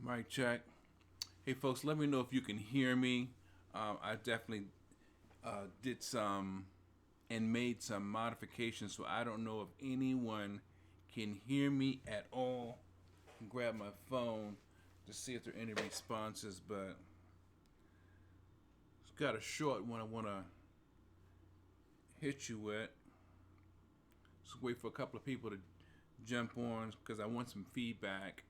Mic check. Hey, folks, let me know if you can hear me. I definitely did some and made some modifications, so I don't know if anyone can hear me at all. Grab my phone to see if there are any responses, but it's got a short one I want to hit you with. Just wait for a couple of people to jump on because I want some feedback.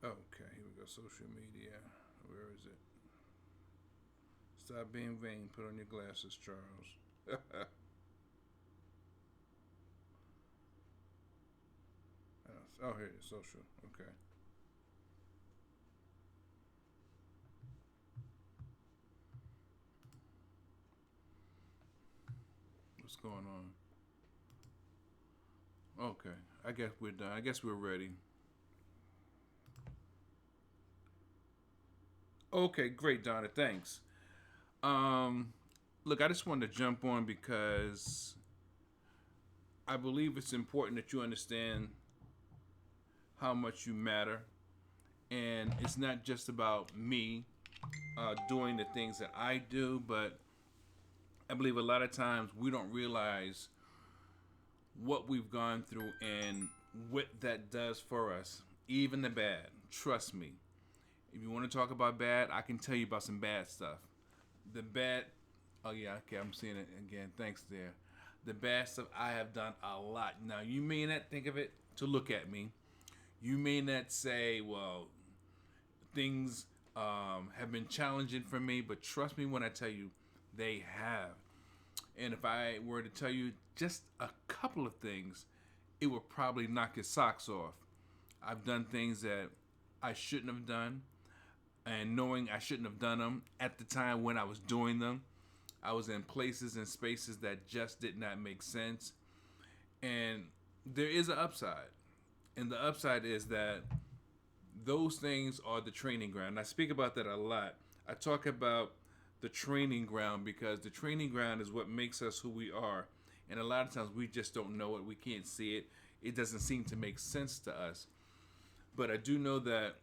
Okay, here we go. Social media. Where is it? Stop being vain. Put on your glasses, Charles. Oh, here it is. Social. Okay. What's going on? Okay. I guess we're done. I guess we're ready. Okay, great, Donna. Thanks. Um, Look, I just wanted to jump on because I believe it's important that you understand how much you matter, and it's not just about me doing the things that I do, but I believe a lot of times we don't realize what we've gone through and what that does for us, even the bad. Trust me. If you want to talk about bad, I can tell you about some bad stuff. The bad, oh yeah, okay, I'm seeing it again. Thanks, there. The bad stuff I have done a lot. Now, you may not think of it to look at me. You may not say, well, things have been challenging for me, but trust me when I tell you, they have. And if I were to tell you just a couple of things, it would probably knock your socks off. I've done things that I shouldn't have done, and knowing I shouldn't have done them at the time when I was doing them, I was in places and spaces that just did not make sense. And there is an upside. And the upside is that those things are the training ground. And I speak about that a lot. I talk about the training ground because the training ground is what makes us who we are. And a lot of times we just don't know it. We can't see it. It doesn't seem to make sense to us. But I do know that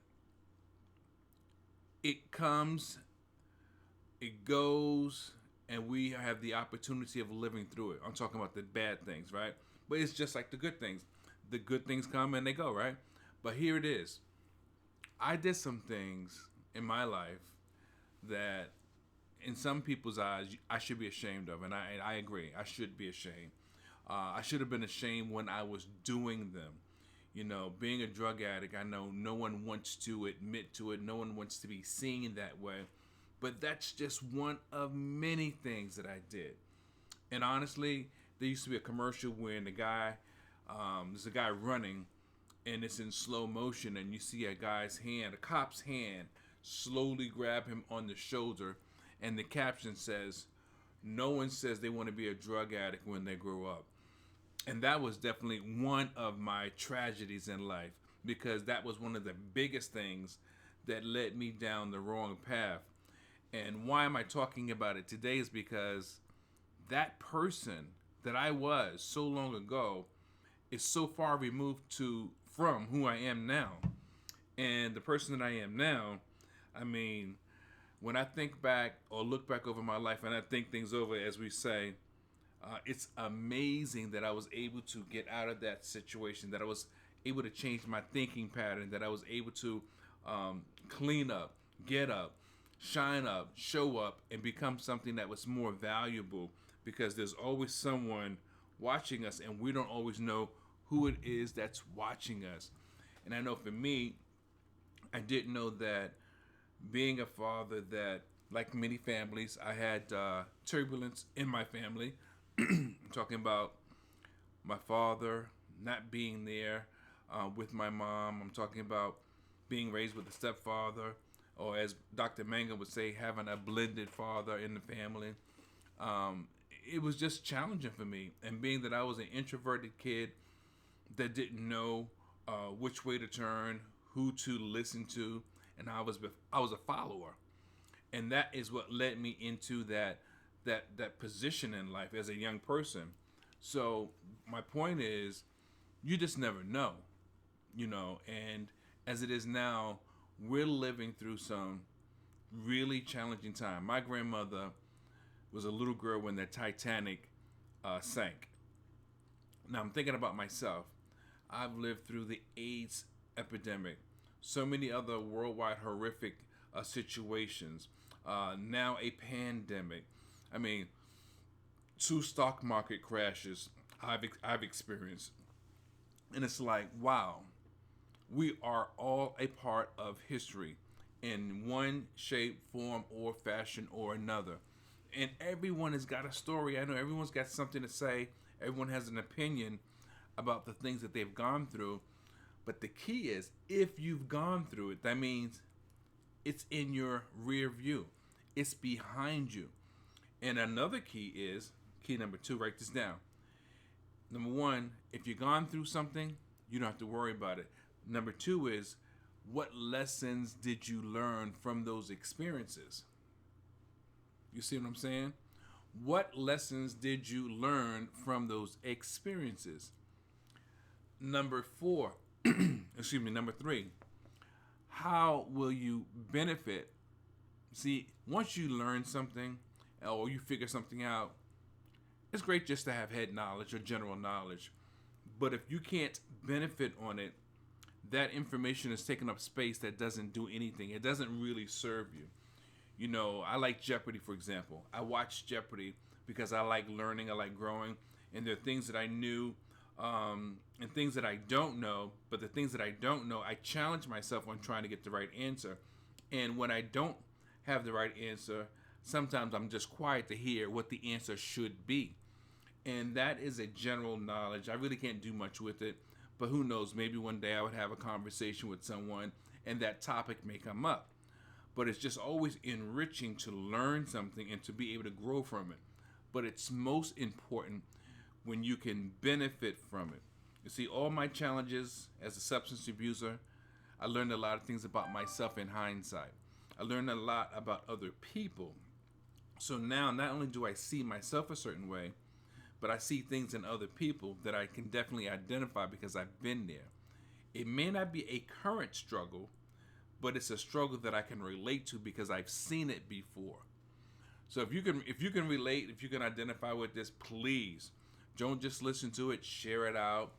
it comes, it goes, and we have the opportunity of living through it. I'm talking about the bad things, right? But it's just like the good things. The good things come and they go, right? But here it is. I did some things in my life that, in some people's eyes, I should be ashamed of, and I agree. I should be ashamed. I should have been ashamed when I was doing them. You know, being a drug addict, I know no one wants to admit to it. No one wants to be seen that way. But that's just one of many things that I did. And honestly, there used to be a commercial when there's a guy running, and it's in slow motion, and you see a guy's hand, a cop's hand, slowly grab him on the shoulder, and the caption says, "No one says they want to be a drug addict when they grow up." And that was definitely one of my tragedies in life because that was one of the biggest things that led me down the wrong path. And why am I talking about it today is because that person that I was so long ago is so far removed to from who I am now. And the person that I am now, I mean, when I think back or look back over my life and I think things over, as we say, it's amazing that I was able to get out of that situation, that I was able to change my thinking pattern, that I was able to clean up, get up, shine up, show up, and become something that was more valuable because there's always someone watching us and we don't always know who it is that's watching us. And I know for me, I didn't know that being a father that, like many families, I had turbulence in my family. I'm talking about my father not being there with my mom. I'm talking about being raised with a stepfather, or as Dr. Manga would say, having a blended father in the family. Um, it was just challenging for me. And being that I was an introverted kid that didn't know which way to turn, who to listen to, and I was a follower, and that is what led me into that that position in life as a young person. So my point is, you just never know, and as it is now, we're living through some really challenging time. My grandmother was a little girl when the Titanic sank. Now I'm thinking about myself. I've lived through the AIDS epidemic, so many other worldwide horrific situations. Now a pandemic. I mean, two stock market crashes I've experienced, and it's like, wow, we are all a part of history in one shape, form, or fashion or another. And everyone has got a story. I know everyone's got something to say. Everyone has an opinion about the things that they've gone through. But the key is, if you've gone through it, that means it's in your rear view, it's behind you. And another key is, key number two, write this down. Number one, if you've gone through something, you don't have to worry about it. Number two is, what lessons did you learn from those experiences? You see what I'm saying? What lessons did you learn from those experiences? Number four, number three, how will you benefit? See, once you learn something or you figure something out, it's great just to have head knowledge or general knowledge. But if you can't benefit on it, that information is taking up space that doesn't do anything. It doesn't really serve you. I like Jeopardy, for example. I watch Jeopardy because I like learning, I like growing, and there are things that I knew and things that I don't know. But the things that I don't know, I challenge myself on trying to get the right answer. And when I don't have the right answer, sometimes I'm just quiet to hear what the answer should be. And that is a general knowledge. I really can't do much with it, but who knows? Maybe one day I would have a conversation with someone and that topic may come up. But it's just always enriching to learn something and to be able to grow from it. But it's most important when you can benefit from it. You see, all my challenges as a substance abuser, I learned a lot of things about myself in hindsight. I learned a lot about other people. So now, not only do I see myself a certain way, but I see things in other people that I can definitely identify because I've been there. It may not be a current struggle, but it's a struggle that I can relate to because I've seen it before. So if you can relate, if you can identify with this, please don't just listen to it, share it out,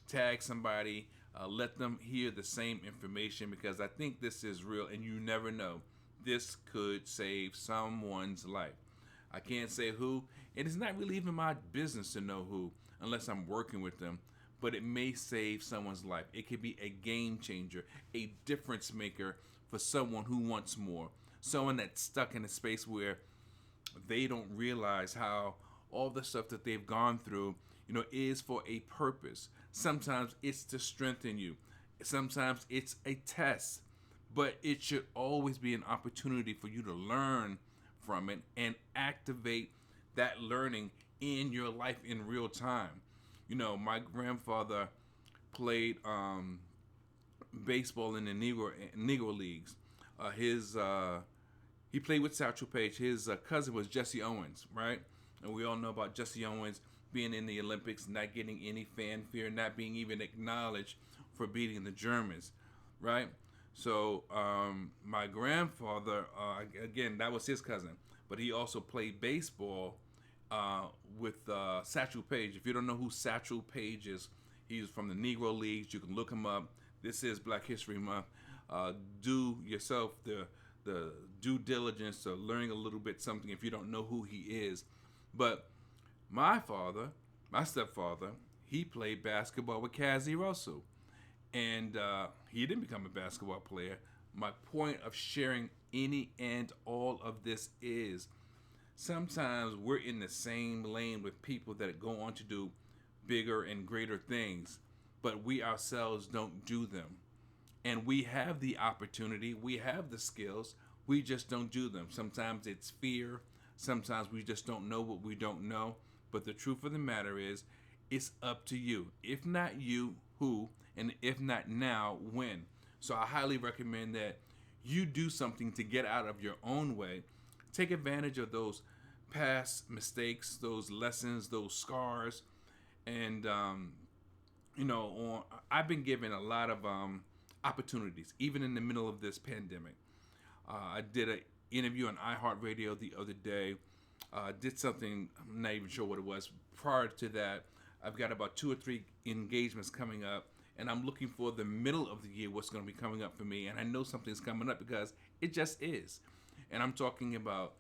tag somebody, let them hear the same information, because I think this is real and you never know. This could save someone's life. I can't say who, and it's not really even my business to know who unless I'm working with them, but it may save someone's life. It could be a game changer, a difference maker for someone who wants more, someone that's stuck in a space where they don't realize how all the stuff that they've gone through, is for a purpose. Sometimes it's to strengthen you. Sometimes it's a test, but it should always be an opportunity for you to learn from it and activate that learning in your life in real time. My grandfather played baseball in the Negro leagues. He played with Satchel Paige. His cousin was Jesse Owens, right? And we all know about Jesse Owens being in the Olympics, not getting any fanfare, not being even acknowledged for beating the Germans, right? So my grandfather, again, that was his cousin, but he also played baseball with Satchel Paige. If you don't know who Satchel Paige is, he's from the Negro Leagues. You can look him up. This is Black History Month. Do yourself the due diligence of learning a little bit something if you don't know who he is. But my stepfather, he played basketball with Cazzie Russell. And he didn't become a basketball player. My point of sharing any and all of this is sometimes we're in the same lane with people that go on to do bigger and greater things, but we ourselves don't do them. And we have the opportunity, we have the skills, we just don't do them. Sometimes it's fear, sometimes we just don't know what we don't know. But the truth of the matter is, it's up to you. If not you, who? And if not now, when? So I highly recommend that you do something to get out of your own way. Take advantage of those past mistakes, those lessons, those scars, and I've been given a lot of opportunities, even in the middle of this pandemic. I did an interview on iHeartRadio the other day. Did something, I'm not even sure what it was. Prior to that, I've got about 2 or 3 engagements coming up, and I'm looking for the middle of the year what's going to be coming up for me. And I know something's coming up because it just is. And I'm talking about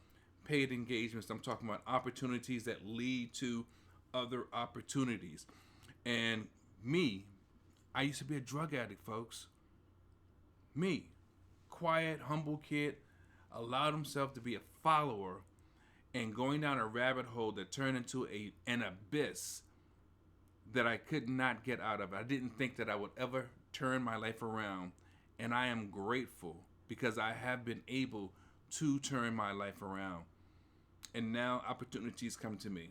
paid engagements. I'm talking about opportunities that lead to other opportunities. And me, I used to be a drug addict, folks. Me, quiet, humble kid, allowed himself to be a follower and going down a rabbit hole that turned into an abyss that I could not get out of. I didn't think that I would ever turn my life around, and I am grateful because I have been able to turn my life around. And now opportunities come to me.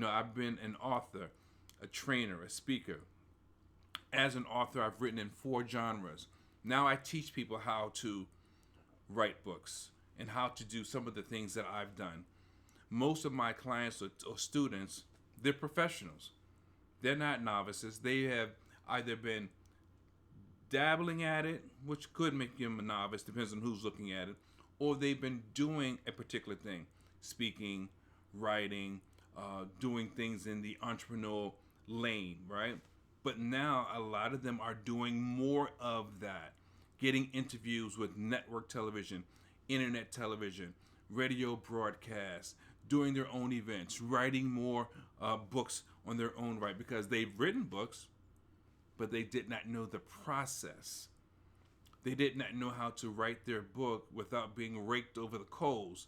I've been an author, a trainer, a speaker. As an author, I've written in 4 genres. Now I teach people how to write books and how to do some of the things that I've done. Most of my clients or students, they're professionals. They're not novices. They have either been dabbling at it, which could make them a novice, depends on who's looking at it, or they've been doing a particular thing, speaking, writing, doing things in the entrepreneurial lane, right? But now a lot of them are doing more of that, getting interviews with network television, internet television, radio broadcasts, doing their own events, writing more books on their own right, because they've written books, but they did not know the process. They did not know how to write their book without being raked over the coals.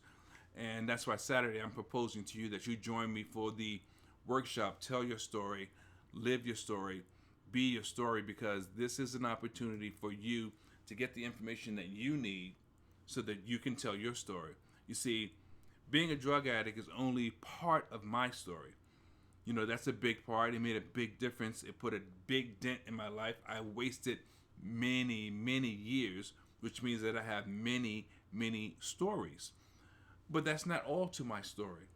And that's why Saturday I'm proposing to you that you join me for the workshop, Tell Your Story, Live Your Story, Be Your Story, because this is an opportunity for you to get the information that you need so that you can tell your story. You see, being a drug addict is only part of my story. That's a big part. It made a big difference. It put a big dent in my life. I wasted many, many years, which means that I have many, many stories. But that's not all to my story.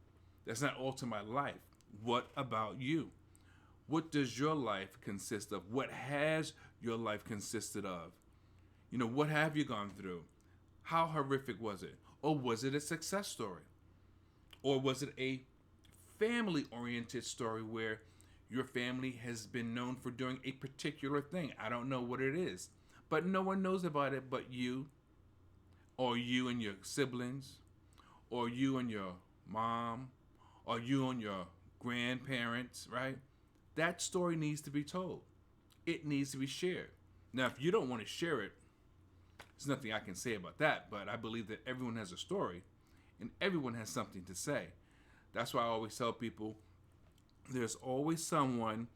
That's not all to my life. What about you? What does your life consist of? What has your life consisted of? What have you gone through? How horrific was it? Or was it a success story? Or was it a family-oriented story where your family has been known for doing a particular thing? I don't know what it is, but no one knows about it but you, or you and your siblings, or you and your mom, or you and your grandparents, right? That story needs to be told. It needs to be shared. Now, if you don't want to share it, there's nothing I can say about that, but I believe that everyone has a story and everyone has something to say. That's why I always tell people there's always someone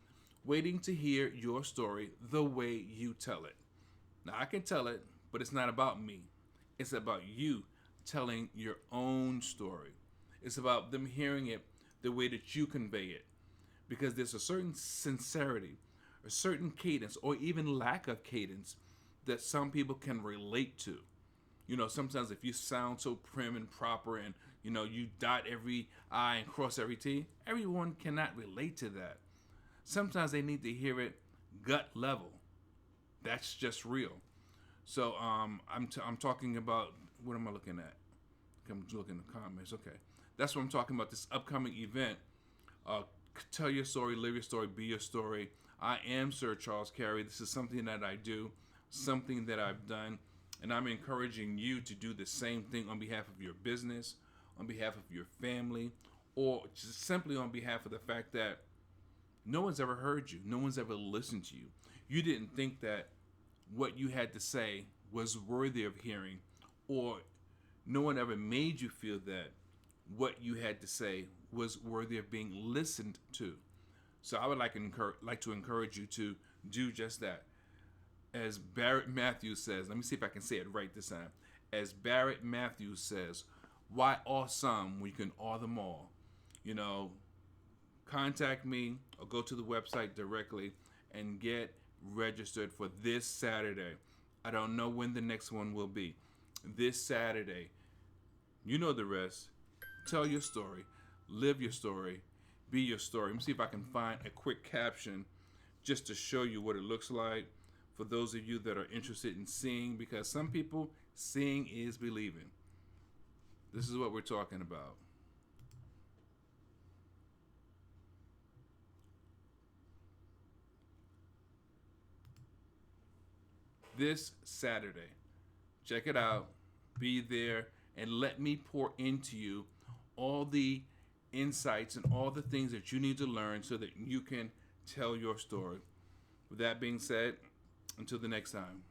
waiting to hear your story the way you tell it. Now, I can tell it, but it's not about me. It's about you telling your own story. It's about them hearing it the way that you convey it. Because there's a certain sincerity, a certain cadence, or even lack of cadence that some people can relate to. Sometimes if you sound so prim and proper and, you dot every I and cross every T, everyone cannot relate to that. Sometimes they need to hear it gut level. That's just real. So I'm talking about, what am I looking at? I'm looking at the comments. Okay. That's what I'm talking about, this upcoming event. Tell your story, live your story, be your story. I am Sir Charles Carey. This is something that I do, something that I've done, and I'm encouraging you to do the same thing on behalf of your business, on behalf of your family, or just simply on behalf of the fact that no one's ever heard you. No one's ever listened to you. You didn't think that what you had to say was worthy of hearing, or no one ever made you feel that what you had to say was worthy of being listened to. So I would like to encourage you to do just that. As Barrett Matthews says, let me see if I can say it right this time. As Barrett Matthews says, why awe some when you can awe them all? Contact me or go to the website directly and get registered for this Saturday. I don't know when the next one will be. This Saturday. You know the rest. Tell your story. Live your story. Be your story. Let me see if I can find a quick caption just to show you what it looks like for those of you that are interested in seeing, because some people, seeing is believing. This is what we're talking about. This Saturday, check it out. Be there and let me pour into you all the insights and all the things that you need to learn so that you can tell your story. With that being said, until the next time.